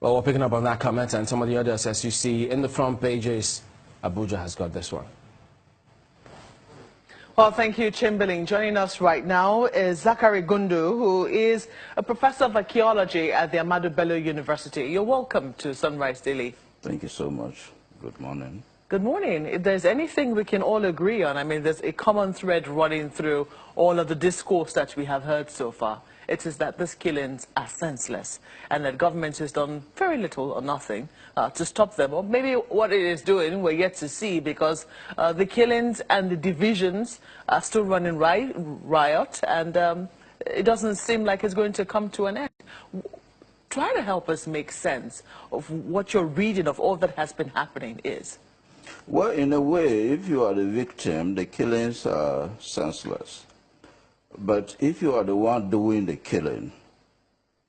Well, we're picking up on that comment and some of the others, as you see in the front pages. Abuja has got this one. Well, thank you, Chamberlain. Joining us right now is Zachary Gundu, who is a professor of archaeology at the Ahmadu Bello University. You're welcome to Sunrise Daily. Thank you so much. Good morning. Good morning. If there's anything we can all agree on, I mean, there's a common thread running through all of the discourse that we have heard so far. It is that these killings are senseless and that government has done very little or nothing to stop them. Or maybe what it is doing, we're yet to see, because the killings and the divisions are still running riot, and it doesn't seem like it's going to come to an end. Try to help us make sense of what your reading of all that has been happening is. Well, in a way, if you are the victim, the killings are senseless. But if you are the one doing the killing,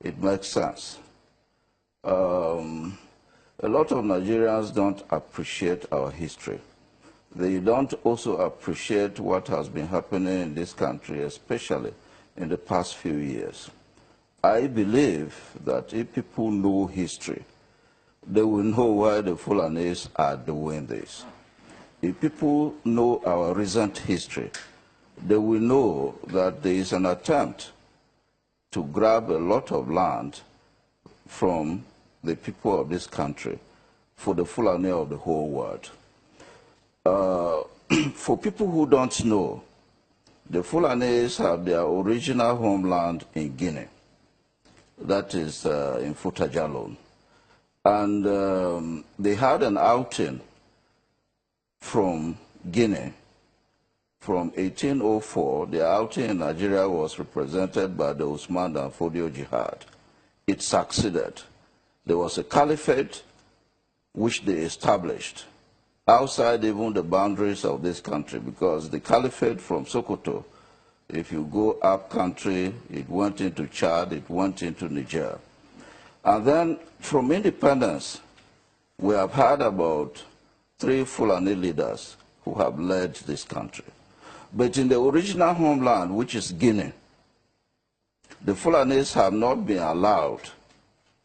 it makes sense. A lot of Nigerians don't appreciate our history. They don't also appreciate what has been happening in this country, especially in the past few years. I believe that if people know history, they will know why the Fulanis are doing this. If people know our recent history, they will know that there is an attempt to grab a lot of land from the people of this country for the Fulani of the whole world. For people who don't know, the Fulanis have their original homeland in Guinea. That is in Futajalon. And they had an outing from Guinea. From 1804, the outing in Nigeria was represented by the Usman and Fodio Jihad. It succeeded. There was a caliphate which they established outside even the boundaries of this country, because the caliphate from Sokoto, if you go up country, it went into Chad, it went into Niger. And then from independence, we have had about 3 Fulani leaders who have led this country. But in the original homeland, which is Guinea, the Fulanis have not been allowed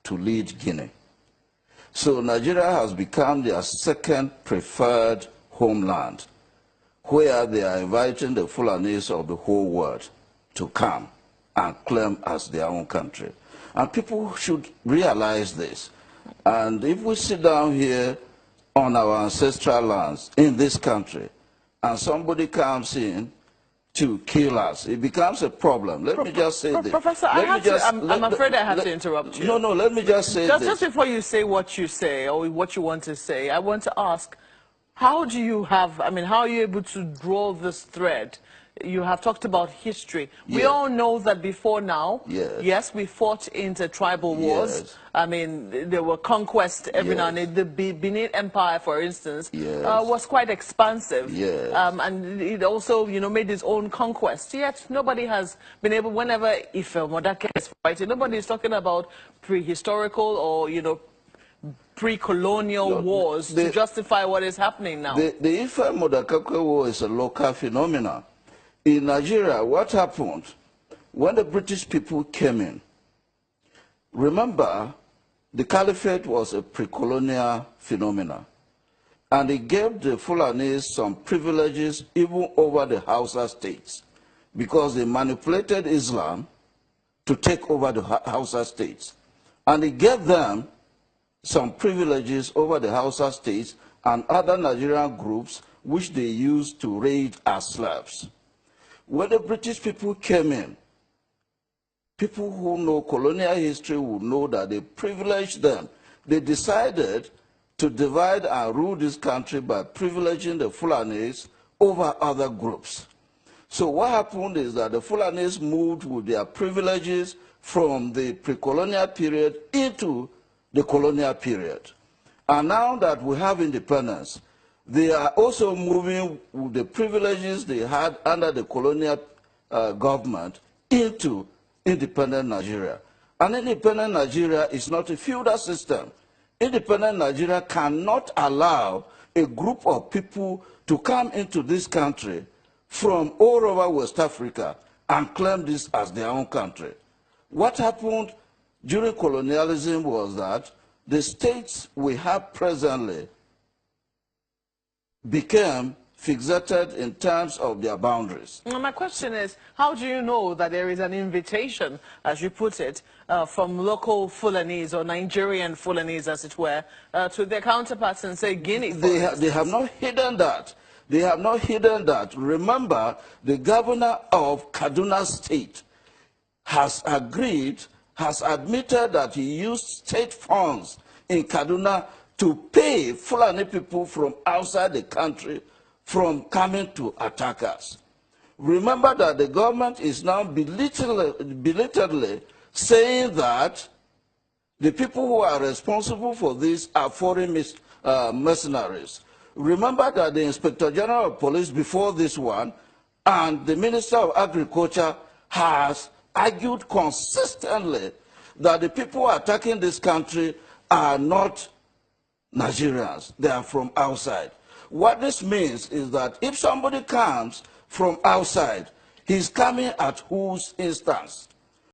to lead Guinea. So Nigeria has become their second preferred homeland, where they are inviting the Fulanis of the whole world to come and claim as their own country. And people should realize this. And if we sit down here on our ancestral lands in this country, and somebody comes in to kill us, it becomes a problem. Let me just say this. Professor, I'm afraid I have to interrupt you. No, let me just say this. Just before you say what you say, or what you want to say, I want to ask, how do you have, I mean, how are you able to draw this thread? You have talked about history. Yes. We all know that before now, yes, we fought into tribal wars. Yes. I mean, there were conquests every now and then. The Benin Empire, for instance, was quite expansive. Yes. And it also, made its own conquests. Yet nobody has been able, whenever Ife Modake is fighting, nobody is talking about prehistorical or, pre-colonial wars to justify what is happening now. The Ife Modakakwe war is a local phenomenon. In Nigeria, what happened when the British people came in? Remember, the caliphate was a pre-colonial phenomenon, and it gave the Fulanis some privileges even over the Hausa states, because they manipulated Islam to take over the Hausa states. And it gave them some privileges over the Hausa states and other Nigerian groups which they used to raid as slaves. When the British people came in, people who know colonial history will know that they privileged them. They decided to divide and rule this country by privileging the Fulanis over other groups. So what happened is that the Fulanis moved with their privileges from the pre-colonial period into the colonial period. And now that we have independence, they are also moving with the privileges they had under the colonial government into independent Nigeria. And independent Nigeria is not a feudal system. Independent Nigeria cannot allow a group of people to come into this country from all over West Africa and claim this as their own country. What happened during colonialism was that the states we have presently became fixated in terms of their boundaries. My question is, how do you know that there is an invitation, as you put it, from local Fulanese or Nigerian Fulanese, as it were, to their counterparts in, say, Guinea, They have not hidden that. They have not hidden that. Remember, the governor of Kaduna State has agreed, has admitted that he used state funds in Kaduna to pay Fulani people from outside the country from coming to attack us. Remember that the government is now belatedly saying that the people who are responsible for this are foreign mercenaries. Remember that the Inspector General of Police before this one and the Minister of Agriculture has argued consistently that the people attacking this country are not Nigerians, they are from outside. What this means is that if somebody comes from outside, he's coming at whose instance?